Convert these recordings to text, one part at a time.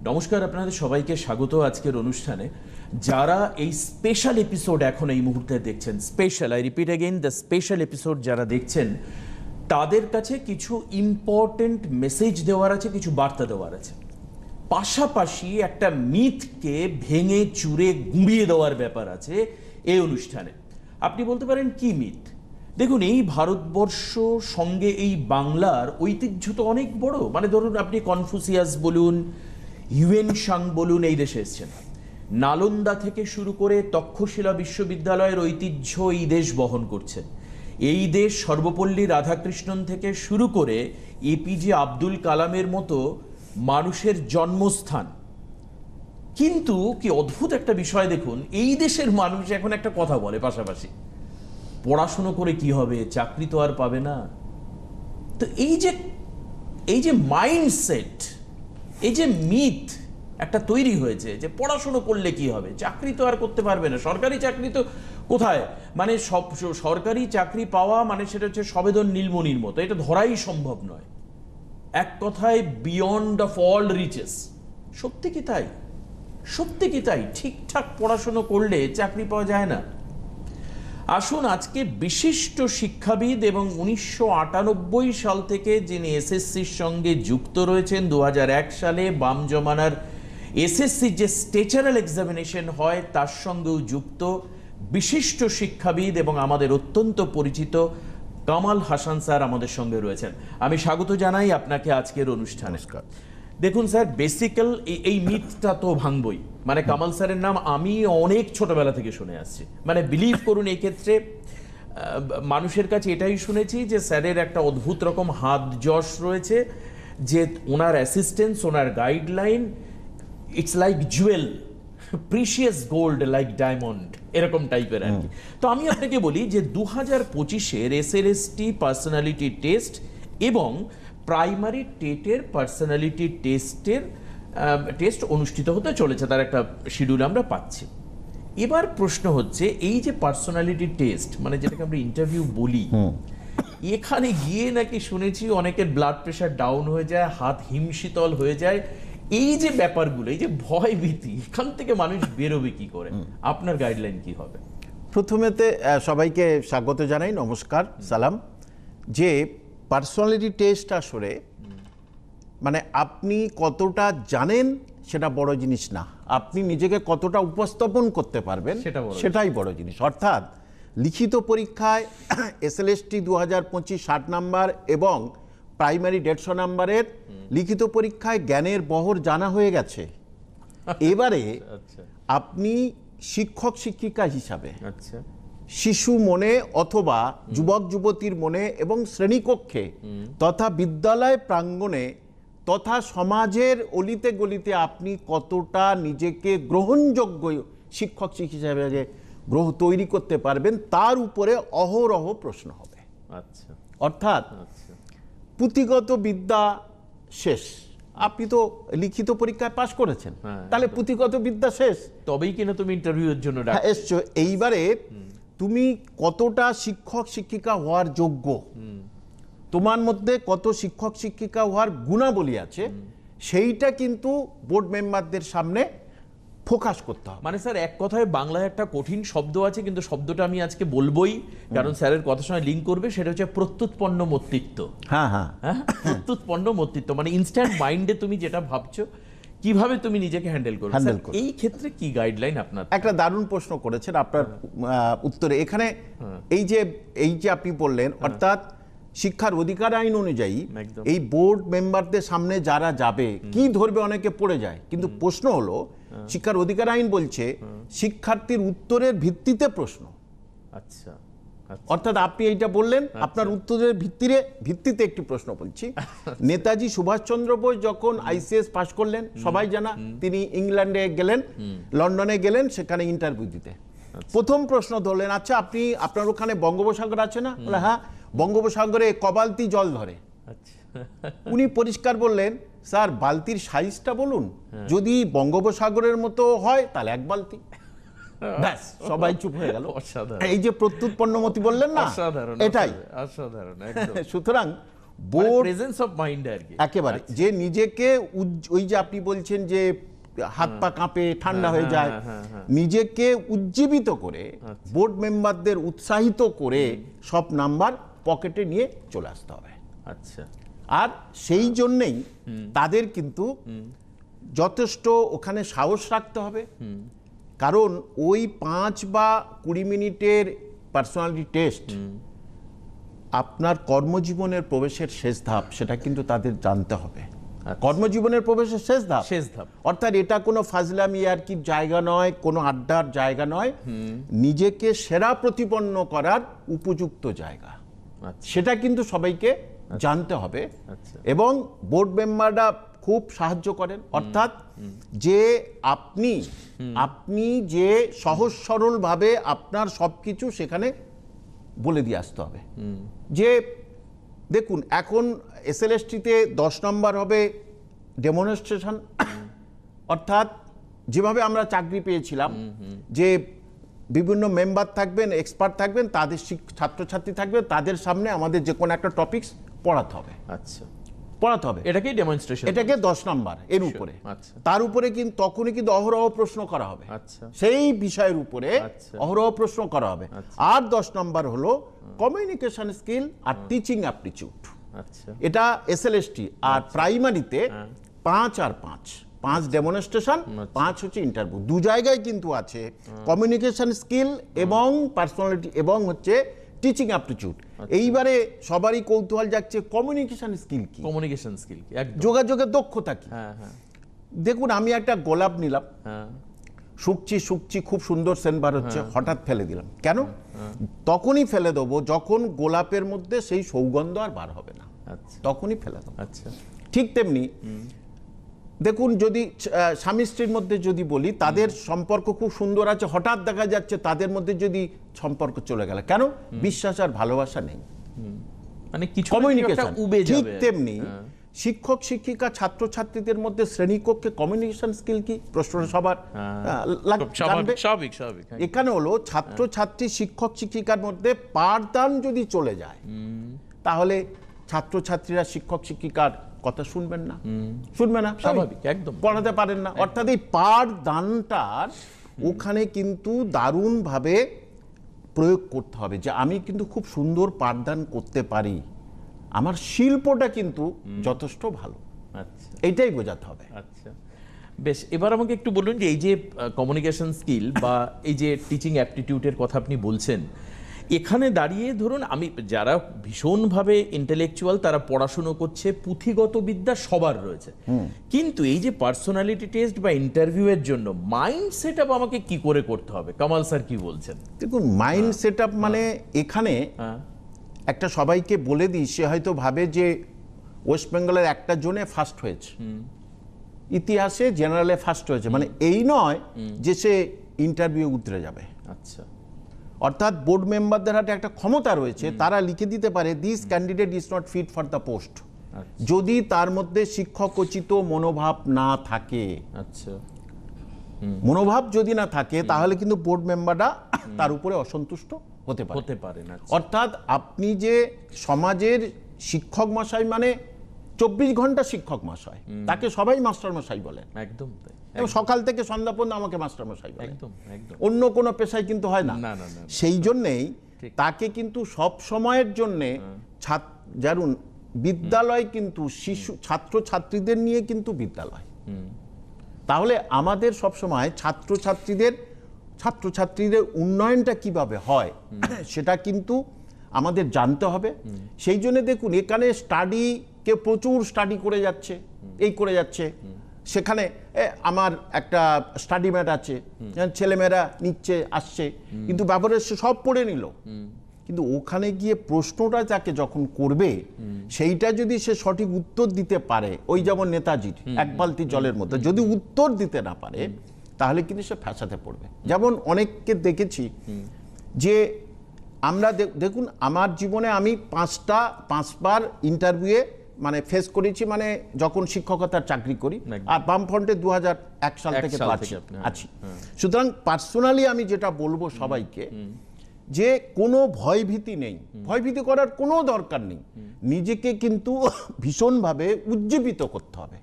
নমস্কার, আপনাদের সবাইকে স্বাগত আজকের অনুষ্ঠানে। যারা এই স্পেশাল এপিসোড এখন এই মুহূর্তে দেখছেন, special, I repeat again, the special episode যারা দেখছেন, তাদের কাছে কিছু ইম্পর্টেন্ট মেসেজ দেওয়ার আছে, কিছু বার্তা দেওয়ার আছে। পাশাপাশি একটা মিথকে ভেঙে চুরে গুঁড়িয়ে দেওয়ার ব্যাপার আছে এই অনুষ্ঠানে। আপনি বলতে পারেন কি মিথ? দেখুন, এই ভারতবর্ষ সঙ্গে এই বাংলার ঐতিহ্য তো অনেক বড়। মানে ধরুন, আপনি কনফুসিয়াস বলুন, হিউয়েন সাং বলুন, এই দেশে এসছেন। নালন্দা থেকে শুরু করে তক্ষশিলা বিশ্ববিদ্যালয়ের ঐতিহ্য এই দেশ বহন করছে। এই দেশ সর্বপল্লী রাধাকৃষ্ণন থেকে শুরু করে এপিজে আব্দুল কালামের মতো মানুষের জন্মস্থান। কিন্তু কি অদ্ভুত একটা বিষয় দেখুন, এই দেশের মানুষ এখন একটা কথা বলে পাশাপাশি, পড়াশুনো করে কি হবে, চাকরি তো আর পাবে না। তো এই যে মাইন্ডসেট, এই যে মিথ একটা তৈরি হয়েছে যে পড়াশুনো করলে কি হবে, চাকরি তো আর করতে পারবে না, সরকারি চাকরি তো কোথায়, মানে সব সরকারি চাকরি পাওয়া মানে সেটা হচ্ছে সবেদন নীলমণির মতো, এটা ধরাই সম্ভব নয়। এক কথায় বিয়ন্ড অফ অল রিচেস। সত্যি কি তাই? সত্যি কি তাই? ঠিকঠাক পড়াশুনো করলে চাকরি পাওয়া যায় না। আসুন, আজকে বিশিষ্ট শিক্ষাবিদ এবং 1998 সাল থেকে যিনি এসএসসির সঙ্গে যুক্ত রয়েছেন, 2001 সালে বাম জমানার এসএসসি যে স্টেচারাল এক্সামিনেশন হয় তার সঙ্গেও যুক্ত বিশিষ্ট শিক্ষাবিদ এবং আমাদের অত্যন্ত পরিচিত কামাল হাসান স্যার আমাদের সঙ্গে রয়েছেন। আমি স্বাগত জানাই আপনাকে আজকের অনুষ্ঠানে। দেখুন স্যার, বেসিক্যাল এই মিথটা তো ভাঙবই। মানে কামাল স্যারের নাম আমি অনেক ছোটবেলা থেকে শুনে আসছি। মানে বিলিভ করুন, এই ক্ষেত্রে মানুষের কাছে এটাই শুনেছি যে স্যারের একটা অদ্ভুত রকম হাত যশ রয়েছে, যে ওনার অ্যাসিস্ট্যান্স, ওনার guideline, it's like jewel, precious gold like diamond, এরকম টাইপের আর কি। তো আমি আপনাকে বলি যে 2025-এর এসএলএসটি পার্সোনালিটি টেস্ট এবং প্রাইমারি টেটের পার্সোনালিটি টেস্ট অনুষ্ঠিত হতে চলেছে, তার একটা শিডিউল আমরা পাচ্ছি। এবার প্রশ্ন হচ্ছে, এই যে পার্সোনালিটি টেস্ট, মানে যেটাকে আমরা ইন্টারভিউ বলি, এখানে গিয়ে নাকি শুনেছি অনেকের ব্লাড প্রেশার ডাউন হয়ে যায়, হাত হিমশীতল হয়ে যায়। এই যে ব্যাপারগুলো, এই যে ভয় ভীতি, এখান থেকে মানুষ বেরোবে কি করে? আপনার গাইডলাইন কি হবে? প্রথমেতে সবাইকে স্বাগত জানাই, নমস্কার, সালাম। যে পার্সোনালিটি টেস্ট আসলে মানে আপনি কতটা জানেন সেটা বড় জিনিস না, আপনি নিজেকে কতটা উপস্থাপন করতে পারবেন সেটাই বড় জিনিস। অর্থাৎ লিখিত পরীক্ষায় এসএলএসটি 2025 60 নাম্বার এবং প্রাইমারি 150 নাম্বারের লিখিত পরীক্ষায় জ্ঞানের বহর জানা হয়ে গেছে। এবারে আপনি শিক্ষক শিক্ষিকা হিসাবে শিশু মনে অথবা যুবক যুবতীর মনে এবং শ্রেণীকক্ষে তথা বিদ্যালয় প্রাঙ্গণে তথা সমাজের অলিতে গলিতে আপনি কতটা নিজেকে গ্রহণযোগ্য শিক্ষক শিক্ষিকা হিসাবে তৈরি করতে পারবেন, তার উপরে অহরহ প্রশ্ন হবে। অর্থাৎ পুঁথিগত বিদ্যা শেষ, আপনি তো লিখিত পরীক্ষায় পাশ করেছেন, তাহলে পুঁথিগত বিদ্যা শেষ, তবেই কিনা তুমি ইন্টারভিউয়ের জন্য এসছো। এইবারে তুমি কতটা শিক্ষক শিক্ষিকা হওয়ার যোগ্য, তোমার মধ্যে কত শিক্ষক শিক্ষিকা হওয়ার গুণাবলী আছে, সেইটা কিন্তু বোর্ড মেম্বারদের সামনে ফোকাস করতে হবে। মানে স্যার, এক কথায় বাংলায় একটা কঠিন শব্দ আছে, কিন্তু শব্দটা আমি আজকে বলবোই, কারণ স্যারের কথার সঙ্গে লিঙ্ক করবে। সেটা হচ্ছে প্রত্যুৎপন্ন মতিত্ব। হ্যাঁ, প্রত্যুৎপন্ন মতিত্ব মানে ইনস্ট্যান্ট মাইন্ডে তুমি যেটা ভাবছো, কিভাবে তুমি নিজেকে হ্যান্ডেল করবে। এই ক্ষেত্রে কি গাইডলাইন আপনার? একটা দারুণ প্রশ্ন করেছেন। আপনার উত্তরে এখানে এই যে আপনি বললেন, অর্থাৎ শিক্ষার অধিকার আইন অনুযায়ী এই বোর্ড মেম্বারদের সামনে যারা যাবে কি ধরবে, অনেকে পড়ে যায়। কিন্তু প্রশ্ন হলো, শিক্ষার অধিকার আইন বলছে শিক্ষার্থীর উত্তরের ভিত্তিতে প্রশ্ন। অর্থাৎ আপনি এইটা বললেন, আপনার উত্তরের ভিত্তিতে একটি প্রশ্ন বলছি। নেতাজি সুভাষচন্দ্র বোস যখন আইসিএস পাশ করলেন, সবাই জানা, তিনি ইংল্যান্ডে গেলেন, লন্ডনে গেলেন, সেখানে ইন্টারভিউ দিতে। প্রথম প্রশ্ন ধরলেন, আচ্ছা আপনার ওখানে বঙ্গোপসাগর আছে না? বলে হ্যাঁ। বঙ্গোপসাগরে কবালতি জল ধরে? উনি পরিষ্কার বললেন, স্যার বালতির সাইজটা বলুন, যদি বঙ্গোপসাগরের মতো হয় তাহলে এক বালতি। ব্যাস, সবাই চুপ হয়ে গেল। এই যে প্রত্যুৎপন্নমতি বললেন না, এটাই। সুতরাং বোর্ড প্রেজেন্স অফ মাইন্ড আর কি একেবারে যে নিজেকে ওই যে আপনি বলছেন যে হাত পা কাঁপে ঠান্ডা হয়ে যায়, নিজেকে উজ্জীবিত করে বোর্ড মেম্বারদের উৎসাহিত করে সব নাম্বার পকেটে নিয়ে চলে আসতে হবে। আচ্ছা, আর সেই জন্যেই তাদের কিন্তু যথেষ্ট ওখানে সাহস রাখতে হবে, কারণ ওই 5 বা 20 মিনিটের পার্সোনালিটি টেস্ট আপনার কর্মজীবনের প্রবেশের শেষ ধাপ, সেটা কিন্তু তাদের জানতে হবে। কর্মজীবনের প্রবেশের শেষ ধাপ, অর্থাৎ এটা কোনো ফাজলামি আর কি জায়গা নয়, কোনো আড্ডার জায়গা নয়, নিজেকে সেরা প্রতিপন্ন করার উপযুক্ত জায়গা। সেটা কিন্তু সবাইকে জানতে হবে। এবং বোর্ড মেম্বাররা খুব সাহায্য করেন, অর্থাৎ যে আপনি যে সহজ সরল ভাবে আপনার সবকিছু সেখানে বলে দিয়ে আসতে হবে। যে দেখুন এখন এসএলএসটিতে 10 নম্বর হবে ডেমনস্ট্রেশন, অর্থাৎ যেভাবে আমরা চাকরি পেয়েছিলাম যে বিভিন্ন মেম্বার থাকবেন, এক্সপার্ট থাকবেন, তাদের ছাত্রছাত্রী থাকবে, তাদের সামনে আমাদের যে কোনো একটা টপিকস পড়াতে হবে। আচ্ছা, পড়াতে হবে, এটাকেই ডেমনস্ট্রেশন, এটাকে 10 নাম্বার এর উপরে। তার উপরে কিন্তু তখনই কিন্তু অহরহ প্রশ্ন করা হবে, সেই বিষয়ের উপরে অহরহ প্রশ্ন করা হবে। আর 10 নাম্বার হলো কমিউনিকেশন স্কিল আর টিচিং অ্যাপটিটিউড। এটা এসএলএসটি। আর প্রাইমারিতে 5 আর 5 ডেমনস্ট্রেশন, 5 হচ্ছে ইন্টারভিউ। দু জায়গায় কিন্তু আছে কমিউনিকেশন স্কিল এবং পার্সোনালিটি এবং হচ্ছে টিচিং অ্যাপটিটিউড। এইবারে সবারই কৌতূহল যাচ্ছে কমিউনিকেশন স্কিল কি, কমিউনিকেশন স্কিল কি, যোগাযোগের দক্ষতা কি। দেখুন আমি একটা গোলাপ নিলাম, শুকছি খুব সুন্দর সেন্ট বার হচ্ছে, হঠাৎ ফেলে দিলাম, কেন? তখনই ফেলে দেবো যখন গোলাপের মধ্যে সেই সৌগন্ধ আর বার হবে না, তখনই ফেলে দেবো। ঠিক তেমনি দেখুন যদি স্বামী স্ত্রীর মধ্যে যদি বলি তাদের সম্পর্ক খুব সুন্দর আছে, হঠাৎ দেখা যাচ্ছে তাদের মধ্যে যদি সম্পর্ক চলে গেল, কেন? বিশ্বাস আর ভালোবাসা নেই, মানে কিছু কমিউনিকেশন। ঠিক তেমনি শিক্ষক শিক্ষিকা ছাত্রছাত্রীদের মধ্যে শ্রেণীকক্ষে কমিউনিকেশন স্কিল কি, প্রশ্ন সবার এখানে হলো ছাত্রছাত্রী শিক্ষক শিক্ষিকার মধ্যে পাঠদান যদি চলে যায় তাহলে ছাত্রছাত্রীরা শিক্ষক শিক্ষিকার কথা শুনবে না, স্বাভাবিক, একদম পড়াতে পারেন না। অর্থাৎ এই পাঠদানটার ওখানে কিন্তু দারুণভাবে প্রয়োগ করতে হবে যে আমি কিন্তু খুব সুন্দর পাঠদান করতে পারি, আমার শিল্পটা কিন্তু যথেষ্ট ভালো, এইটাই বোঝাতে হবে। আচ্ছা, বেশ, এবার আমাকে একটু বলুন যে এই যে কমিউনিকেশন স্কিল বা এই যে টিচিং অ্যাপটিটিউডের কথা আপনি বলছেন, এখানে দাঁড়িয়ে ধরুন আমি যারা ভীষণভাবে ইন্টেলেকচুয়াল তারা পড়াশুনো করছে, পুঁথিগত বিদ্যা সবার রয়েছে, কিন্তু এই যে পার্সোনালিটি টেস্ট বা ইন্টারভিউ এর জন্য মাইন্ড সেটআপ আমাকে কি করে করতে হবে? কামাল স্যার কি বলছেন? দেখুন মাইন্ড সেটআপ মানে এখানে একটা সবাইকে বলে দিই, সে হয়তো ভাবে যে ওয়েস্ট বেঙ্গলের একটা জোনে ফার্স্ট হয়েছে, ইতিহাসে জেনারেলে ফার্স্ট হয়েছে, মানে এই নয় যে সে ইন্টারভিউ উতরে যাবে। আচ্ছা, অর্থাৎ বোর্ড মেম্বারদের হাতে একটা ক্ষমতা রয়েছে, তারা লিখে দিতে পারে this candidate is not fit for the post, যদি তার মধ্যে শিক্ষকোচিত মনোভাব না থাকে। আচ্ছা, মনোভাব যদি না থাকে তাহলে কিন্তু বোর্ড মেম্বাররা তার উপরে অসন্তুষ্ট হতে পারে। অর্থাৎ আপনি যে সমাজের শিক্ষক মশাই মানে 24 ঘন্টা শিক্ষক মশাই, তাকে সবাই মাস্টার মশাই বলে, একদম এবং সকাল থেকে সন্ধ্যা পর্যন্ত আমাকে মাস্টার মশাই বলে, অন্য কোনো পেশায় কিন্তু হয় না। সেই জন্যেই তাকে কিন্তু সব সময়ের জন্য জানুন বিদ্যালয় কিন্তু শিশু ছাত্রছাত্রীদের নিয়ে কিন্তু বিদ্যালয়, তাহলে আমাদের সব সময় ছাত্রছাত্রীদের উন্নয়নটা কিভাবে হয় সেটা কিন্তু আমাদের জানতে হবে। সেই জন্য দেখুন এখানে স্টাডিকে প্রচুর স্টাডি করে যাচ্ছে, সেখানে আমার একটা স্টাডি ম্যাট আছে, ছেলেমেয়েরা নিচ্ছে আসছে, কিন্তু ব্যাপারে সে সব পড়ে নিল, কিন্তু ওখানে গিয়ে প্রশ্নটা যাকে যখন করবে সেইটা যদি সে সঠিক উত্তর দিতে পারে, ওই যেমন নেতাজির এক বালতি জলের মধ্যে যদি উত্তর দিতে না পারে তাহলে কিন্তু সে ফ্যাসাতে পড়বে। যেমন অনেককে দেখেছি যে আমরা দেখুন আমার জীবনে আমি 5বার ইন্টারভিউয়ে মানে ফেস করেছি, মানে যখন শিক্ষকতার চাকরি করি, আর বামফ্রন্টে 2001 সাল থেকে আছি। সুতরাং পার্সোনালি আমি যেটা বলবো সবাইকে যে কোনো ভয়ভীতি নেই, ভয়ভীতি করার কোনো দরকার নেই, নিজেকে কিন্তু ভীষণভাবে উজ্জীবিত করতে হবে,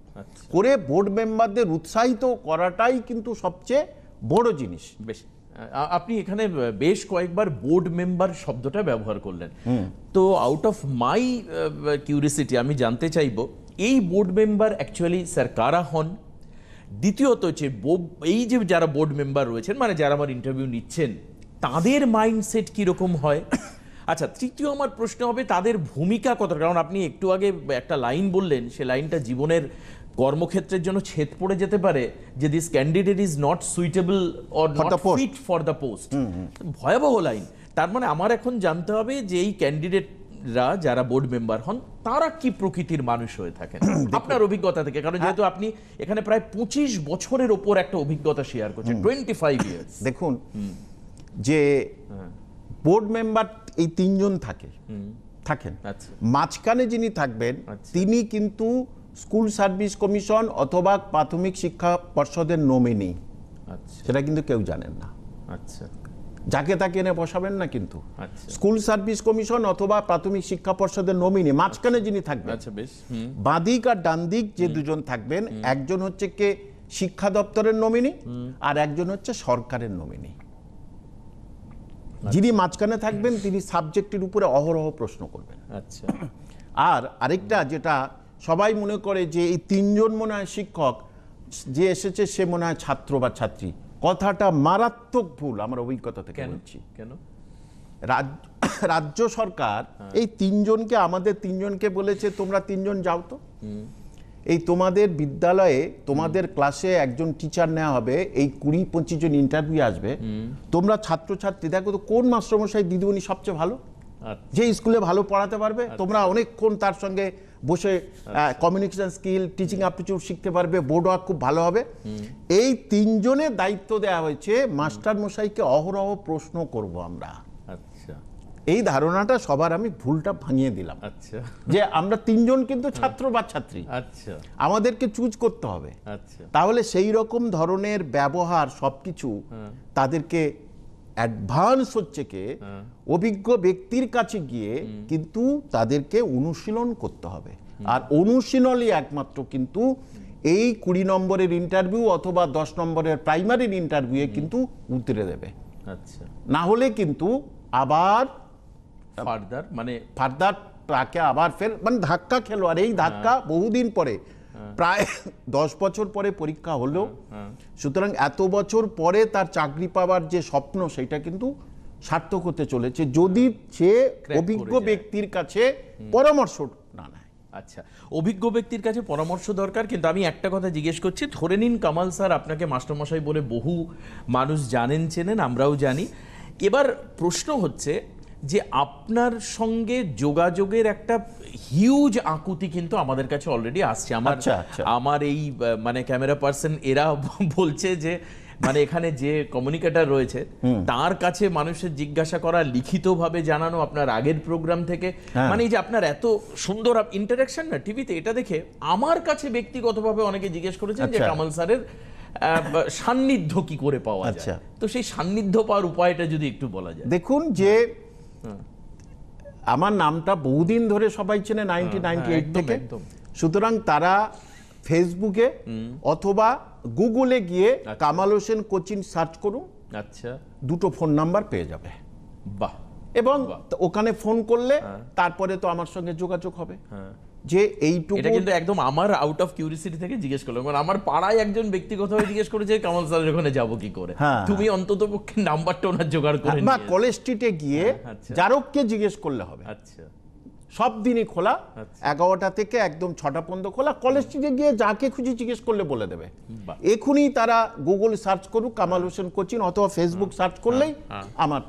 করে বোর্ড মেম্বারদের উৎসাহিত করাটাই কিন্তু সবচেয়ে বড় জিনিস। বেশ, আপনি এখানে বেশ কয়েকবার বোর্ড মেম্বার শব্দটা ব্যবহার করলেন, তো আউট অফ মাই কিউরিসিটি আমি জানতে চাইবো এই বোর্ড মেম্বার অ্যাকচুয়ালি স্যার কারা হন, দ্বিতীয়ত হচ্ছে এই যে যারা বোর্ড মেম্বার রয়েছেন মানে যারা আমার ইন্টারভিউ নিচ্ছেন তাদের মাইন্ডসেট কীরকম হয়, আচ্ছা তৃতীয় আমার প্রশ্ন হবে তাদের ভূমিকা কত, কারণ আপনি একটু আগে একটা লাইন বললেন সে লাইনটা জীবনের কর্মক্ষেত্রের জন্য ছেদ পড়ে যেতে পারে যে this candidate is not suitable or not fit for the post, ভয়াবহ লাইন। তার মানে আমার এখন জানতে হবে যে এই ক্যান্ডিডেটরা যারা বোর্ড মেম্বার হন তারা কি প্রকৃতির মানুষ হয়ে থাকেন আপনার অভিজ্ঞতা থেকে, কারণ যেহেতু আপনি এখানে প্রায় 25 বছরের ওপর একটা অভিজ্ঞতা শেয়ার করছেন, 25 ইয়ার্স। দেখুন যে বোর্ড মেম্বার এই তিনজন থাকেন, মাঝখানে যিনি থাকবেন তিনি কিন্তু স্কুল সার্ভিস কমিশন অথবা প্রাথমিক শিক্ষা পর্ষদের নমিনি, সেটা কিন্তু কেউ জানেন না। আচ্ছা, যাকে তাকে এনে বসাবেন না, কিন্তু স্কুল সার্ভিস কমিশন অথবা প্রাথমিক শিক্ষা পর্ষদের নমিনি, মাঝখানে যিনি থাকবেন, বাঁদিক আর ডান দিক যে দুজন থাকবেন, একজন হচ্ছে কে শিক্ষা দপ্তরের নমিনি আর একজন হচ্ছে সরকারের নমিনি। যিনি মাঝখানে থাকবেন তিনি সাবজেক্টের উপরে অহরহ প্রশ্ন করবেন। আচ্ছা, আর আরেকটা যেটা সবাই মনে করে যে এই তিনজন মনে হয় শিক্ষক, যে এসেছে সে মনে হয় ছাত্র বা ছাত্রী, কথাটা মারাত্মক ভুল আমার অভিজ্ঞতা থেকে বলছি। কেন? রাজ্য সরকার এই তিনজনকে, আমাদের তিনজনকে বলেছে তোমরা তিনজন যাও তো, এই তোমাদের বিদ্যালয়ে তোমাদের ক্লাসে একজন টিচার নেওয়া হবে, এই 20-25 জন ইন্টারভিউ আসবে, তোমরা ছাত্রছাত্রী দেখো তো কোন মাস্টারমশাই দিদিমণি সবচেয়ে ভালো, যে স্কুলে ভালো পড়াতে পারবে, তোমরা অনেকক্ষণ তার সঙ্গে বসে কমিউনিকেশন স্কিল, টিচিং অ্যাপটিটিউড শিখতে পারবে, বোর্ড ওয়ার্ক খুব ভালো হবে। এই তিনজনের দায়িত্ব দেওয়া হয়েছে মাস্টার মশাইকে অহরহ প্রশ্ন করব আমরা। আচ্ছা, এই ধারণাটা সবার আমি ভুলটা ভাঙিয়ে দিলাম। আচ্ছা, যে আমরা তিনজন কিন্তু ছাত্র বা ছাত্রী, আচ্ছা, আমাদেরকে চুজ করতে হবে। আচ্ছা, তাহলে সেই রকম ধরনের ব্যবহার সবকিছু তাদেরকে অ্যাডভান্স হচ্ছে কে অভিজ্ঞ ব্যক্তির কাছে গিয়ে কিন্তু তাদেরকে অনুশীলন করতে হবে, আর অনুশীলনই একমাত্র কিন্তু এই 20 নম্বরের ইন্টারভিউ অথবা 10 নম্বরের প্রাইমারির ইন্টারভিউয়ে কিন্তু উতরে দেবে। আচ্ছা, না হলে কিন্তু আবার ফার্দার তাকে আবার ফের মানে ধাক্কা খেলো, আর এই ধাক্কা বহুদিন পরে, প্রায় 10 বছর পরে পরীক্ষা হলো, সুতরাং এত বছর পরে তার চাকরি পাওয়ার যে স্বপ্ন সেটা কিন্তু সার্থক হতে চলেছে যদি সে অভিজ্ঞ ব্যক্তির কাছে পরামর্শ না নেয়। আচ্ছা, অভিজ্ঞ ব্যক্তির কাছে পরামর্শ দরকার, কিন্তু আমি একটা কথা জিজ্ঞেস করছি, ধরে নিন কামাল স্যার আপনাকে মাস্টারমশাই বলে বহু মানুষ জানেন, চেনেন, আমরাও জানি, এবার প্রশ্ন হচ্ছে যে আপনার সঙ্গে যোগাযোগের একটা হিউজ আকুতি কিন্তু আমাদের কাছে অলরেডি আসছে। আমার এই মানে ক্যামেরা পার্সন এরা বলছে যে মানে এখানে যে কমিউনিকেটর রয়েছে তার কাছে মানুষের জিজ্ঞাসা করা, লিখিতভাবে জানানো আপনার আগের প্রোগ্রাম থেকে, মানে এই যে আপনার এত সুন্দর ইন্টারাকশন না টিভিতে, এটা দেখে আমার কাছে ব্যক্তিগতভাবে অনেকে জিজ্ঞেস করেছেন যে কামাল স্যারের সান্নিধ্য কি করে পাওয়া যায়, তো সেই সান্নিধ্য পাওয়ার উপায়টা যদি একটু বলা যায়। দেখুন যে আমার নামটা বহুদিন ধরে সবাই চেনে 1998 থেকে, সুতরাং তারা ফেসবুকে অথবা গুগলে গিয়ে কামাল হোসেন কোচিং সার্চ করুন, আচ্ছা, দুটো ফোন নাম্বার পেয়ে যাবে। বাহ। এবং ওখানে ফোন করলে তারপরে তো আমার সঙ্গে যোগাযোগ হবে। যে এইটুকু, এটা কিন্তু একদম আমার আউট অফ কিউরিসিটি থেকে জিজ্ঞেস করলাম, কারণ আমার পাড়ায় একজন ব্যক্তিগতভাবে জিজ্ঞেস করেছে কামাল স্যারের ওখানে যাবো কি করে, তুমি অন্তত পক্ষে নাম্বারটা ওনার জোগাড় করে বা কলেজ স্ট্রিটে গিয়ে যারককে জিজ্ঞেস করলে হবে। আচ্ছা, সব দিনই খোলা, 11টা থেকে একদম 6টা পর্যন্ত খোলা। কলেজ স্ট্রিটে গিয়ে যাকে খুঁজে জিজ্ঞেস করলে বলে দেবে। এখনই তারা গুগল সার্চ করুক কামাল হোসেন কোচিং, অথবা ফেসবুক সার্চ করলেই আমার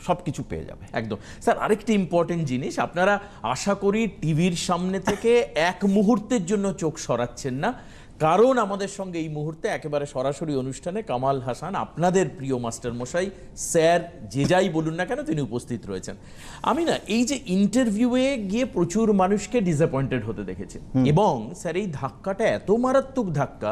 সবকিছু পেয়ে যাবে। একদম স্যার, আরেকটি ইম্পর্টেন্ট জিনিস, আপনারা আশা করি টিভির সামনে থেকে এক মুহূর্তের জন্য চোখ সরাচ্ছেন না, কারণ আমাদের সঙ্গে এই মুহূর্তে একেবারে সরাসরি অনুষ্ঠানে কামাল হাসান, আপনাদের প্রিয় মাস্টার মশাই, স্যার, যে যাই বলুন না কেন তিনি উপস্থিত রয়েছেন। আমি না এই যে ইন্টারভিউয়ে গিয়ে প্রচুর মানুষকে ডিসঅ্যাপয়েন্টেড হতে দেখেছি, এবং স্যার এই ধাক্কাটা এত মারাত্মক ধাক্কা,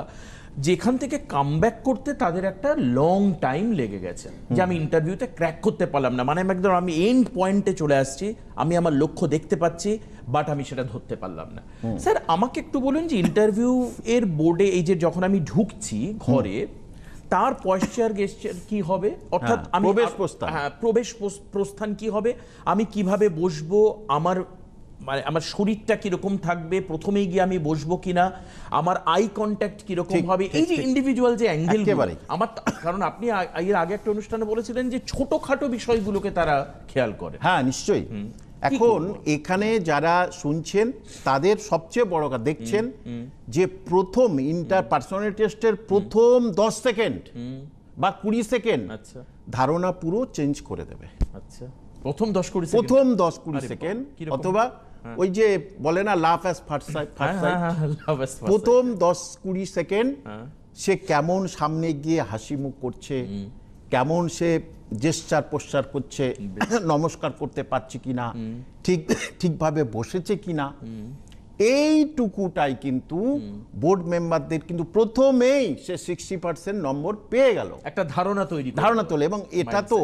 যেখান থেকে কামব্যাক করতে তাদের একটা লং টাইম লেগে গেছে, যে আমি ইন্টারভিউতে ক্র্যাক করতে পারলাম না, মানে একদম আমি এন্ড পয়েন্টে চলে আসছি, আমি আমার লক্ষ্য দেখতে পাচ্ছি, বাট আমি সেটা ধরতে পারলাম না। স্যার আমাকে একটু বলুন যে ইন্টারভিউ এর বোর্ডে এই যে যখন আমি ঢুকছি ঘরে, তার পশ্চার গেস্টার কি হবে, অর্থাৎ আমি প্রবেশ প্রস্থান কি হবে, আমি কিভাবে বসবো, আমার মানে আমার শরীরটা কিরকম থাকবে, প্রথমেই গিয়ে আমি বসবো কিনা, আমার আই কন্ট্যাক্ট কিরকম হবে, এই যে ইন্ডিভিজুয়াল যে অ্যাঙ্গেল আমার, কারণ আপনি এর আগে একটা অনুষ্ঠানে বলেছিলেন যে ছোটখাটো বিষয়গুলোকে তারা খেয়াল করে। হ্যাঁ নিশ্চয়ই। এখন এখানে যারা শুনছেন তাদের সবচেয়ে বড় কথা দেখছেন যে প্রথম পার্সোনালিটি টেস্টের প্রথম 10 সেকেন্ড বা 20 সেকেন্ড ধারণা পুরো চেঞ্জ করে দেবে। আচ্ছা, প্রথম 10-20 সেকেন্ড, অথবা ওই যে বলে না লাভ অ্যাজ ফার্স্ট সাইট, প্রথম 10-20 সেকেন্ড সে কেমন সামনে গিয়ে হাসি মুখ করছে, কেমন সে জেস্চার পোস্টার করছে, নমস্কার করতে পারছে কিনা, ঠিকভাবে বসেছে কিনা, এইটুকুটাই কিন্তু বোর্ড মেম্বারদের কিন্তু প্রথমেই সে 60% নম্বর পেয়ে গেল, একটা ধারণা তোলে। এবং এটা তো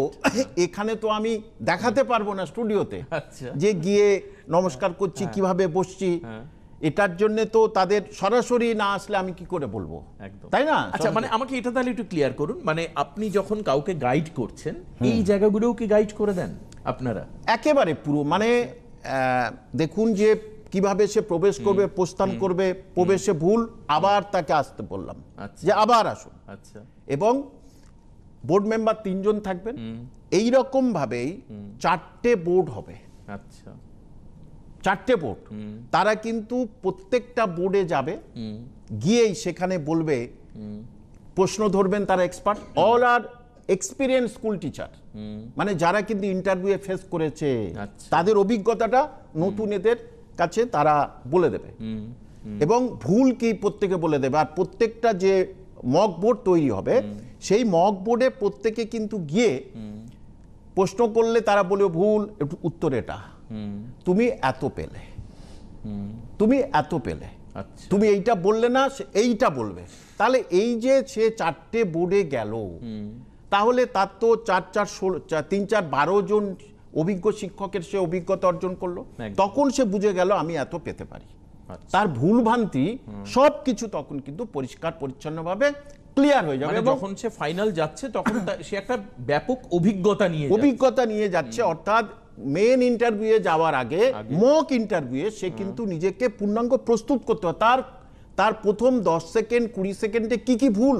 এখানে তো আমি দেখাতে পারবো না স্টুডিওতে যে গিয়ে নমস্কার করছি, কিভাবে বসছি, এটার জন্য তো তাদের সরাসরি না আসলে আমি কি করে বলবো, তাই না? আচ্ছা, মানে আমাকে এটা তাহলে একটু ক্লিয়ার করুন, মানে আপনি যখন কাউকে গাইড করছেন এই জায়গাগুলোও কি গাইড করে দেন আপনারা? একেবারে পুরো, মানে দেখুন যে কিভাবে সে প্রবেশ করবে, প্রস্থান করবে, প্রবেশে ভুল আবার তাকে আসতে বললাম যে আবার আসুন। আচ্ছা, এবং বোর্ড মেম্বার 3 জন থাকবেন, এই রকম ভাবেই 4টে বোর্ড হবে। আচ্ছা, 4টে বোর্ড, তারা কিন্তু প্রত্যেকটা বোর্ডে যাবে, গিয়েই সেখানে বলবে, প্রশ্ন ধরবেন তারা এক্সপার্ট, অল আর এক্সপিরিয়েন্স স্কুল টিচার, মানে যারা কিন্তু ইন্টারভিউ ফেস করেছে, তাদের অভিজ্ঞতাটা নতুন এদের কাছে তারা বলে দেবে, এবং ভুল কি প্রত্যেকে বলে দেবে। আর প্রত্যেকটা যে মক বোর্ড তৈরি হবে, সেই মক বোর্ডে প্রত্যেকে কিন্তু গিয়ে প্রশ্ন করলে তারা বলে ভুল, উত্তর এটা, তুমি এত পেলে, তুমি এত পেলে, তুমি এইটা বললে না, এইটা বলবে। তাহলে এই যে সে 4টে বোর্ডে গেল, তাহলে তার তো 3-4-12 জন অভিজ্ঞ শিক্ষকের সে অভিজ্ঞতা অর্জন করলো, তখন সে বুঝে গেল আমি এত পেতে পারি। তার ভুল ভ্রান্তি সবকিছু তখন কিন্তু পরিষ্কার পরিচ্ছন্নভাবে ক্লিয়ার হয়ে যাবে, এবং যখন সে ফাইনাল যাচ্ছে তখন সে একটা ব্যাপক অভিজ্ঞতা নিয়ে যাচ্ছে। অর্থাৎ মেন ইন্টারভিউয়ে যাওয়ার আগে মক ইন্টারভিউয়ে সে কিন্তু নিজেকে পূর্ণাঙ্গ প্রস্তুত করতে হবে। তার প্রথম 10 সেকেন্ড 20 সেকেন্ডে কি ভুল,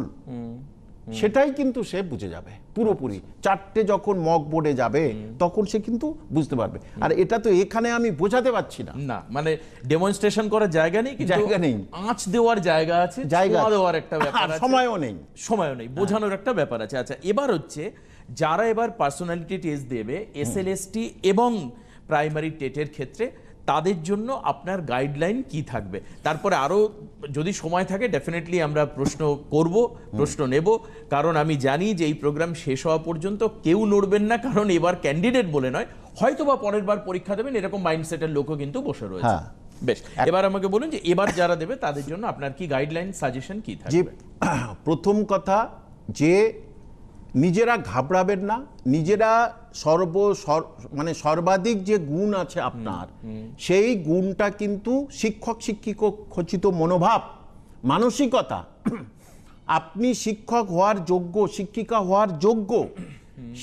সেটাই কিন্তু সে বুঝে যাবে পুরোপুরি। 4টে যখন মক বোর্ডে যাবে তখন সে কিন্তু বুঝতে পারবে। আর এটা তো এখানে আমি বোঝাতে পারছি না, মানে ডেমনস্ট্রেশন করার জায়গা নেই, আঁচ দেওয়ার জায়গা আছে, দেওয়ার একটা ব্যাপার আছে, সময়ও নেই, বোঝানোর একটা ব্যাপার আছে। আচ্ছা, এবার হচ্ছে যারা এবার পার্সোনালিটি টেস্ট দেবে এসএলএসটি এবং প্রাইমারি টেটের ক্ষেত্রে, তাদের জন্য আপনার গাইডলাইন কি থাকবে? তারপরে আরও যদি সময় থাকে ডেফিনেটলি আমরা প্রশ্ন নেব, কারণ আমি জানি যে এই প্রোগ্রাম শেষ হওয়া পর্যন্ত কেউ নড়বেন না, কারণ এবার ক্যান্ডিডেট বলে নয়, হয়তো বা পরের বার পরীক্ষা দেবেন এরকম মাইন্ডসেটের লোকও কিন্তু বসে রয়েছে। বেশ, এবার আমাকে বলুন যে এবার যারা দেবে তাদের জন্য আপনার কি গাইডলাইন, সাজেশন কি থাকবে? প্রথম কথা যে নিজেরা ঘাবড়াবেন না, নিজেরা সর্বাধিক যে গুণ আছে আপনার, সেই গুণটা কিন্তু শিক্ষক খচিত মনোভাব, মানসিকতা, আপনি শিক্ষক হওয়ার যোগ্য, শিক্ষিকা হওয়ার যোগ্য,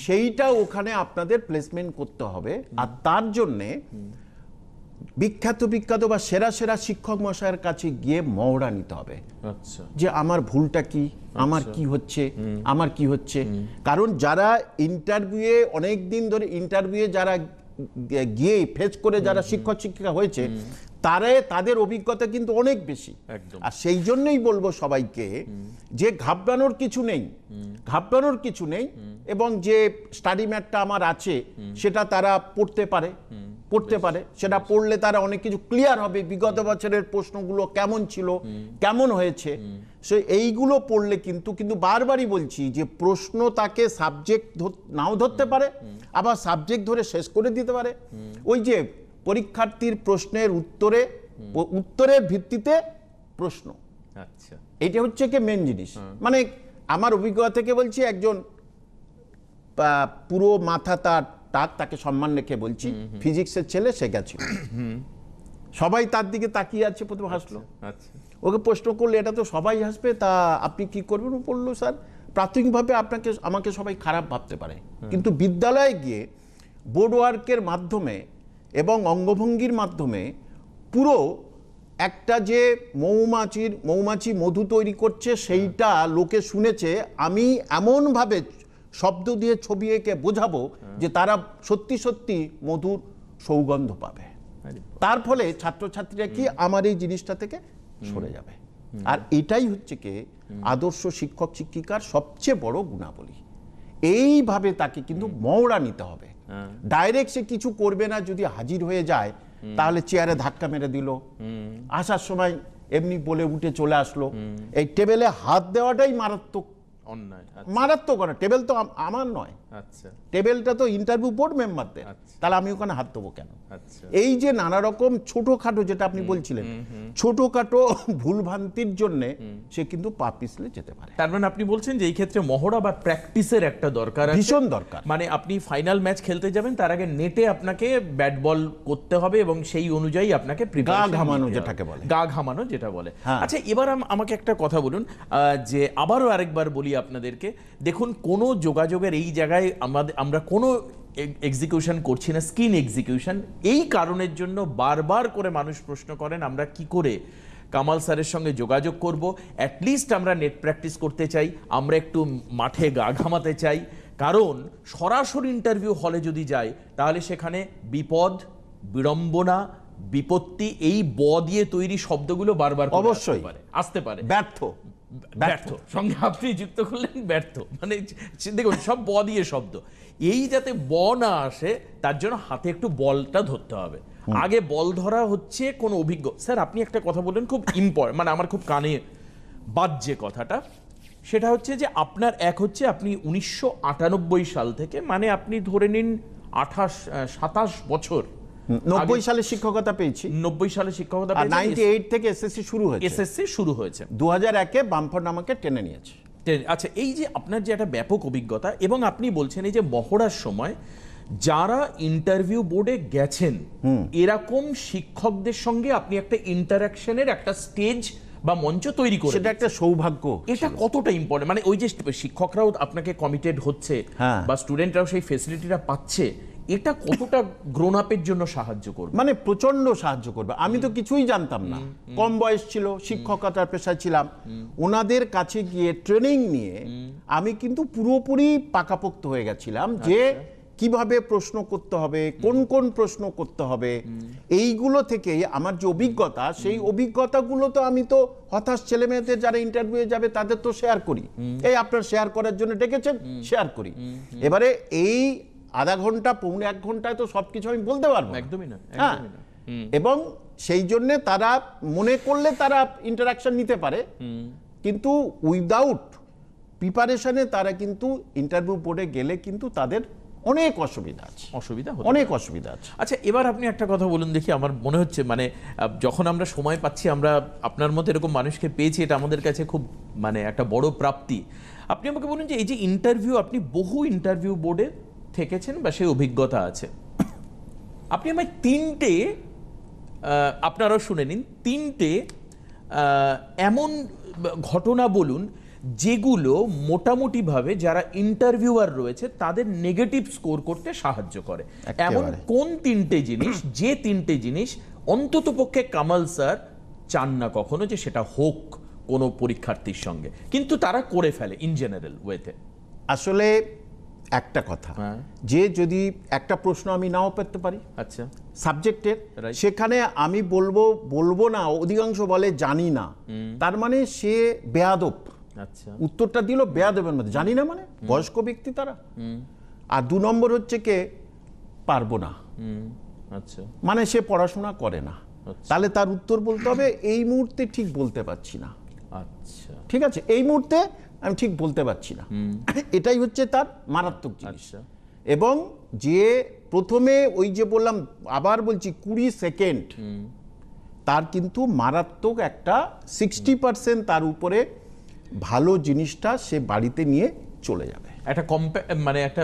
সেইটা ওখানে আপনাদের প্লেসমেন্ট করতে হবে। আর তার জন্যে বিখ্যাত বা সেরা শিক্ষক মশাইয়ের কাছে গিয়ে মহড়া নিতে হবে, যে আমার ভুলটা কি, আমার কি হচ্ছে। কারণ যারা ইন্টারভিউয়ে অনেক দিন ধরে ইন্টারভিউয়ে যারা গিয়ে ফেস করে যারা শিক্ষক শিক্ষিকা হয়েছে, তাদের অভিজ্ঞতা কিন্তু অনেক বেশি। আর সেই জন্যই বলবো সবাইকে যে ঘাবড়ানোর কিছু নেই, এবং যে স্টাডি ম্যাটটা আমার আছে সেটা তারা পড়তে পারে, সেটা পড়লে তারা অনেক কিছু ক্লিয়ার হবে, বিগত বছরের প্রশ্নগুলো কেমন ছিল, কেমন হয়েছে, সে এইগুলো পড়লে কিন্তু বারবারই বলছি যে প্রশ্ন তাকে সাবজেক্ট নাও ধরতে পারে, আবার সাবজেক্ট ধরে শেষ করে দিতে পারে। ওই যে পরীক্ষার্থীর প্রশ্নের উত্তরের ভিত্তিতে প্রশ্ন। আচ্ছা। এটা হচ্ছে কি মেন জিনিস। মানে আমার অভিজ্ঞতা থেকে বলছি, একজন পুরো মাথা তার টাক, তাকে সম্মান রেখে বলছি, ফিজিক্সের ছেলে, সে গেছিল, সবাই তার দিকে তাকিয়ে আছে, প্রথমে হাসলো। ওকে প্রশ্ন করলে এটা তো সবাই হাসবে, তা আপনি কি করবেন? ও বললো, স্যার প্রাথমিকভাবে আমাকে সবাই খারাপ ভাবতে পারে, কিন্তু বিদ্যালয়ে গিয়ে বোর্ড ওয়ার্কের মাধ্যমে এবং অঙ্গভঙ্গির মাধ্যমে পুরো একটা যে মৌমাছি মধু তৈরি করছে সেইটা লোকে শুনেছে, আমি এমনভাবে শব্দ দিয়ে ছবি এঁকে বোঝাবো যে তারা সত্যি সত্যি মধুর সৌগন্ধ পাবে। তার ফলে ছাত্রছাত্রীরা কি আমার এই জিনিসটা থেকে সরে যাবে। আর এটাই হচ্ছে কি আদর্শ শিক্ষক শিক্ষিকার সবচেয়ে বড় গুণাবলী। এইভাবে তাকে কিন্তু মহড়া নিতে হবে। ডাইরেক্ট সে কিছু করবে না, যদি হাজির হয়ে যায় তাহলে চেয়ারে ধাক্কা মেরে দিল, আসার সময় এমনি বলে উঠে চলে আসলো, এই টেবিলে হাত দেওয়াটাই মারাত্মক অন্যায়, মারাত্মক। টেবিল তো আমার নয়, টেবিলটা তো ইন্টারভিউ বোর্ড মেম্বারদের, তাহলে আমি ওখানে হাত দেবো কেন? এই যে নানা রকম ছোটখাটো, যেটা আপনি বলছিলেন, ছোটখাটো ভুলভ্রান্তির জন্য সে কিন্তু পা পিছলে যেতে পারে। তার মানে আপনি বলছেন যে এই ক্ষেত্রে মহড়া বা প্র্যাকটিসের একটা দরকার আছে, ভীষণ দরকার। মানে আপনি ফাইনাল ম্যাচ খেলতে যাবেন তার আগে নেটে আপনাকে ব্যাট বল করতে হবে এবং সেই অনুযায়ী আপনাকে গা ঘামানো যেটাকে বলে, গা ঘামানো যেটা বলে। আচ্ছা, এবার আমাকে একটা কথা বলুন, যে আবারও আরেকবার বলি আপনাদেরকে, দেখুন কোনো যোগাযোগের এই জায়গায় আমরা কোনো এক্সিকিউশন করছি না, স্কিন এক্সিকিউশন। এই কারণের জন্য বারবার করে মানুষ প্রশ্ন করেন আমরা কি করে কামাল স্যারের সঙ্গে যোগাযোগ করব। অ্যাটলিস্ট আমরা নেট প্র্যাকটিস করতে চাই, আমরা একটু মাঠে গা ঘামাতে চাই, কারণ সরাসরি ইন্টারভিউ হলে যদি যাই তাহলে সেখানে বিপদ, বিড়ম্বনা, বিপত্তি, এই ব দিয়ে তৈরি শব্দগুলো বারবার অবশ্যই আসতে পারে। ব্যর্থ সঙ্গে আপনি যুক্ত করলেন ব্যর্থ, মানে দেখুন সব ব দিয়ে শব্দ। এই যাতে ব না আসে তার জন্য হাতে একটু বলটা ধরতে হবে। আগে বল ধরা হচ্ছে কোন অভিজ্ঞ। স্যার আপনি একটা কথা বললেন খুব ইম্পর্টেন্ট, মানে আমার খুব কানে বাজছে কথাটা, সেটা হচ্ছে যে আপনার এক হচ্ছে আপনি 1998 সাল থেকে, মানে আপনি ধরে নিন 27 বছর 90 সালে শিক্ষকতা পেয়েছি, 90 সালে শিক্ষকতা পেয়েছি, 98 থেকে এসএসসি শুরু হয়েছে, 2001-এ বামফোর্ড আমাকে টেনে নিয়েছে। আচ্ছা, এই যে আপনার যে একটা ব্যাপক অভিজ্ঞতা, এবং আপনি বলছেন এই যে মহড়ার সময় যারা ইন্টারভিউ বোর্ডে গেছেন এরকম শিক্ষকদের সঙ্গে আপনি একটা ইন্টারাকশনের একটা স্টেজ বা মঞ্চ তৈরি করে, সেটা একটা সৌভাগ্য। এটা কতটা ইম্পর্টেন্ট, মানে ওই যে শিক্ষকরাও আপনাকে কমিটেড হচ্ছে বা স্টুডেন্টরাও সেই ফেসিলিটিটা পাচ্ছে, এটা কতটা গ্রোন আপের জন্য সাহায্য করবে? মানে প্রচন্ড সাহায্য করবে। আমি তো কিছুই জানতাম না, কম বয়স ছিল, শিক্ষকতার পেশায় ছিলাম, ওনাদের কাছে গিয়ে ট্রেনিং নিয়ে আমি কিন্তু পুরোপুরি পাকাপোক্ত হয়ে গেছিলাম যে কিভাবে প্রশ্ন করতে হবে, কোন কোন প্রশ্ন করতে হবে। এইগুলো থেকেই আমার যে অভিজ্ঞতা, সেই অভিজ্ঞতাগুলো তো আমি তো হতাশ ছেলে মেয়েদের যারা ইন্টারভিউয়ে যাবে তাদের তো শেয়ার করি। এই আপনার শেয়ার করার জন্য ডেকেছেন, শেয়ার করি। এবারে এই আধা ঘন্টা, পৌনে 1 ঘন্টায় তো সবকিছু আমি বলতে পারবো একদমই না। এবং সেই জন্য তারা মনে করলে তারা ইন্টারাকশন নিতে পারে, কিন্তু উইদাউট প্রিপারেশনে তারা কিন্তু ইন্টারভিউ বোর্ডে গেলে কিন্তু তাদের অনেক অসুবিধা আছে। আচ্ছা, এবার আপনি একটা কথা বলুন দেখি, আমার মনে হচ্ছে মানে যখন আমরা সময় পাচ্ছি, আমরা আপনার মতো এরকম মানুষকে পেয়েছি, এটা আমাদের কাছে খুব মানে একটা বড় প্রাপ্তি। আপনি আমাকে বলুন যে এই যে ইন্টারভিউ, আপনি বহু ইন্টারভিউ বোর্ডে থেকেছেন বা সেই অভিজ্ঞতা আছে, আপনি আমায় 3টে, আপনারাও শুনে নিন, 3টে এমন ঘটনা বলুন যেগুলো মোটামুটিভাবে যারা ইন্টারভিউয়ার রয়েছে তাদের নেগেটিভ স্কোর করতে সাহায্য করে। এমন কোন 3টে জিনিস, যে 3টে জিনিস অন্ততপক্ষে কামাল স্যার চান না কখনো যে সেটা হোক কোনো পরীক্ষার্থীর সঙ্গে, কিন্তু তারা করে ফেলে ইন জেনারেল ওয়েতে? আসলে একটা কথা, যে যদি একটা প্রশ্ন আমি নাও পেতে পারি, আচ্ছা, সাবজেক্টের, সেখানে আমি বলবো না, অধিকাংশ বলে জানি না, তার মানে সে বেয়াদব। আচ্ছা, উত্তরটা দিল বেয়াদবের মধ্যে, জানি না মানে বয়স্ক ব্যক্তি তারা। আর 2 নম্বর হচ্ছে কে পারবো না, আচ্ছা, মানে সে পড়াশোনা করে না। তাহলে তার উত্তর বলতে হবে এই মুহূর্তে ঠিক বলতে পারছি না। আচ্ছা, ঠিক আছে, এই মুহূর্তে আমি ঠিক বলতে পারছি না, এটাই হচ্ছে তার মারাত্মক জিনিস। এবং যে প্রথমে ওই যে বললাম, আবার বলছি, 20 সেকেন্ড তার কিন্তু মারাত্মক একটা 60% তার উপরে ভালো জিনিসটা সে বাড়িতে নিয়ে চলে যাবে। একটা মানে একটা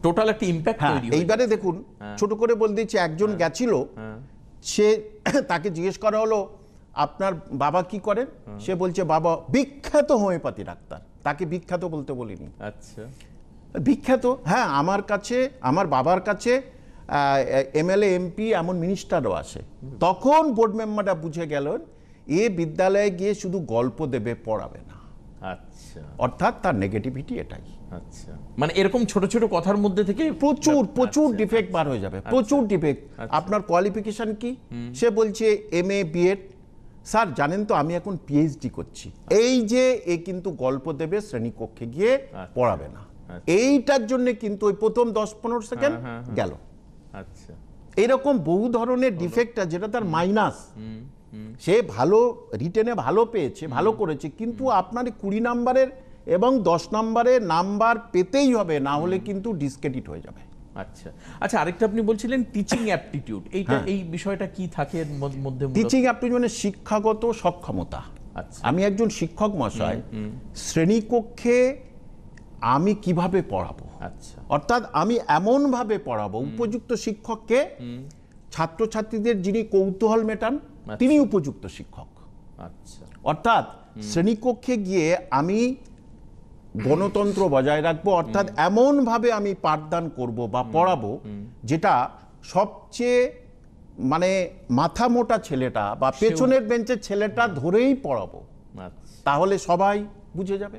টোটাল একটা ইম্প্যাক্ট হ্যাঁ, তৈরি হয়। এইবারে দেখুন, ছোট করে বলে দিচ্ছি, একজন গেছিল, সে তাকে জিজ্ঞেস করা হলো আপনার বাবা কি করেন, সে বলছে বাবা বিখ্যাত হোমিওপ্যাথি ডাক্তার। তাকে বিখ্যাত বলতে বলিনি। আচ্ছা, বিখ্যাত, হ্যাঁ, আমার কাছে, আমার বাবার কাছে এমএলএ এমপি এমন মিনিস্টারও আসে। তখন বোর্ড মেম্বাররা বুঝে গেলেন এ বিদ্যালয়ে গিয়ে শুধু গল্প দেবে, পড়াবে না। আচ্ছা, অর্থাৎ তার নেগেটিভিটি এটাই। আচ্ছা, মানে এরকম ছোট ছোট কথার মধ্যে থেকে প্রচুর ডিফেক্ট বার হয়ে যাবে, প্রচুর ডিফেক্ট। আপনার কোয়ালিফিকেশন কি? সে বলছে MA BEd। স্যার জানেন তো আমি এখন PhD করছি। এই যে এ কিন্তু গল্প দেবে, শ্রেণীকক্ষে গিয়ে পড়াবে না। এইটার জন্য কিন্তু ওই প্রথম 10-15 সেকেন্ড গেল। আচ্ছা, এরকম বহু ধরনের ডিফেক্ট আছে যেটা তার মাইনাস। সে ভালো রিটেনে ভালো পেয়েছে, ভালো করেছে, কিন্তু আপনার 20 নাম্বারের এবং 10 নাম্বারের নাম্বার পেতেই হবে, না হলে কিন্তু ডিসক্রেডিট হয়ে যাবে। আচ্ছা, আচ্ছা, আরেকটা আপনি বলছিলেন টিচিং অ্যাপটিটিউড, এইটা এই বিষয়টা কি থাকে এর মধ্যে? টিচিং অ্যাপটিটিউড মানে শিক্ষাগত সক্ষমতা। আচ্ছা, আমি একজন শিক্ষক মশাই, শ্রেণীকক্ষে আমি কিভাবে পড়াবো, আচ্ছা, অর্থাৎ আমি এমনভাবে পড়াবো উপযুক্ত শিক্ষককে, ছাত্রছাত্রীদের যিনি কৌতূহল মেটান তিনি উপযুক্ত শিক্ষক। আচ্ছা, অর্থাৎ শ্রেণীকক্ষে গিয়ে আমি গণতন্ত্র বজায় রাখবো, অর্থাৎ এমনভাবে আমি পাঠদান করব বা পড়াবো যেটা সবচেয়ে মানে মাথা মোটা ছেলেটা বা পেছনের বেঞ্চের ছেলেটা ধরেই পড়াবো, তাহলে সবাই বুঝে যাবে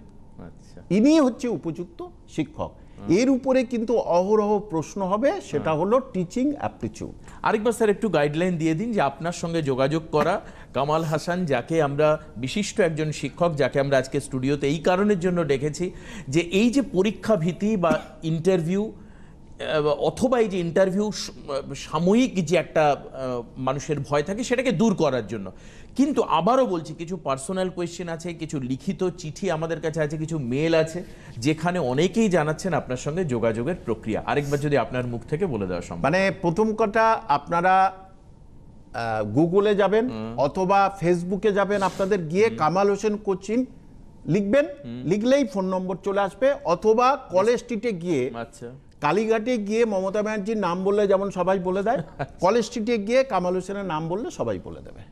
ইনি হচ্ছে উপযুক্ত শিক্ষক। এর উপরে কিন্তু অহরহ প্রশ্ন হবে, সেটা হলো টিচিং অ্যাপটিটিউড। আরেকবার স্যার একটু গাইডলাইন দিয়ে দিন যে আপনার সঙ্গে যোগাযোগ করা কামাল হাসান, যাকে আমরা বিশিষ্ট একজন শিক্ষক, যাকে আমরা আজকে স্টুডিওতে এই কারণের জন্য ডেকেছি যে এই যে পরীক্ষা ভীতি বা ইন্টারভিউ অথবা এই যে ইন্টারভিউ সাময়িক যে একটা মানুষের ভয় থাকে সেটাকে দূর করার জন্য। কিন্তু আবারও বলছি, কিছু পার্সোনাল কোয়েশ্চেন আছে, কিছু লিখিত চিঠি আমাদের কাছে আছে, কিছু মেল আছে, যেখানে অনেকেই জানাচ্ছেন আপনার সঙ্গে যোগাযোগের প্রক্রিয়া। আরেকবার যদি আপনার মুখ থেকে বলে দেওয়া সম্ভব। মানে প্রথম কথা, আপনারা গুগলে যাবেন অথবা ফেসবুকে যাবেন, আপনাদের গিয়ে কামাল হোসেন কোচিং লিখবেন, লিখলেই ফোন নম্বর চলে আসবে, অথবা কলেজ স্ট্রিটে গিয়ে, আচ্ছা, কালীঘাটে গিয়ে মমতা ব্যানার্জির নাম বললে যেমন সবাই বলে দেয়, কলেজ স্ট্রিটে গিয়ে কামাল হোসেনের নাম বললে সবাই বলে দেবে।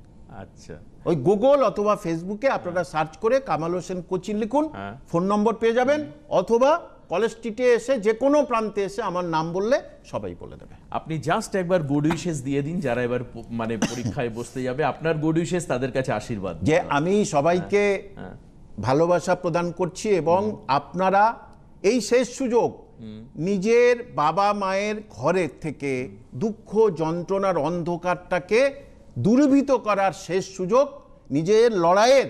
আচ্ছা, ওই গুগল অথবা ফেসবুকে আপনারা সার্চ করে কামাল হোসেন কোচিং লিখুন, ফোন নম্বর পেয়ে যাবেন, অথবা কলেজ স্ট্রিটে এসে যে কোনো প্রান্তে এসে আমার নাম বললে সবাই বলে দেবে। আপনি জাস্ট একবার গুড উইশেস দিয়ে দিন, যারা এবার মানে পরীক্ষায় বসতে যাবে, আপনার গুড উইশেস তাদের কাছে আশীর্বাদ, যে আমি সবাইকে ভালোবাসা প্রদান করছি এবং আপনারা এই শেষ সুযোগ, নিজের বাবা মায়ের ঘরের থেকে দুঃখ যন্ত্রণার অন্ধকারটাকে দূরীভূত করার শেষ সুযোগ, নিজের লড়াইয়ের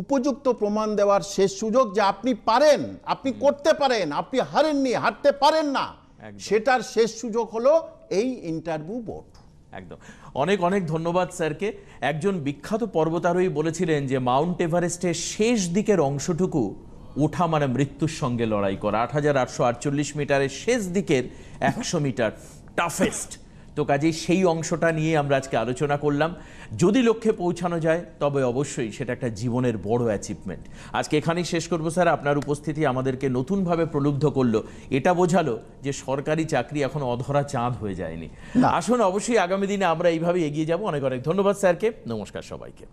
উপযুক্ত প্রমাণ দেওয়ার শেষ সুযোগ, যে আপনি পারেন, আপনি করতে পারেন, আপনি হারেননি, হারতে পারেন না, সেটার শেষ সুযোগ হলো এই ইন্টারভিউ বোর্ড। একদম। অনেক অনেক ধন্যবাদ স্যারকে। একজন বিখ্যাত পর্বতারোহী বলেছিলেন যে মাউন্ট এভারেস্টের শেষ দিকের অংশটুকু ওঠা মানে মৃত্যুর সঙ্গে লড়াই করা। 8848 মিটারের শেষ দিকের 100 মিটার টাফেস্ট। তো কাজেই সেই অংশটা নিয়ে আমরা আজকে আলোচনা করলাম। যদি লক্ষ্যে পৌঁছানো যায় তবে অবশ্যই সেটা একটা জীবনের বড় অ্যাচিভমেন্ট। আজকে এখানেই শেষ করবো স্যার। আপনার উপস্থিতি আমাদেরকে নতুনভাবে প্রলুব্ধ করলো, এটা বোঝালো যে সরকারি চাকরি এখন অধরা চাঁদ হয়ে যায়নি। আসুন, অবশ্যই আগামী দিনে আমরা এইভাবে এগিয়ে যাব। অনেক অনেক ধন্যবাদ স্যারকে। নমস্কার সবাইকে।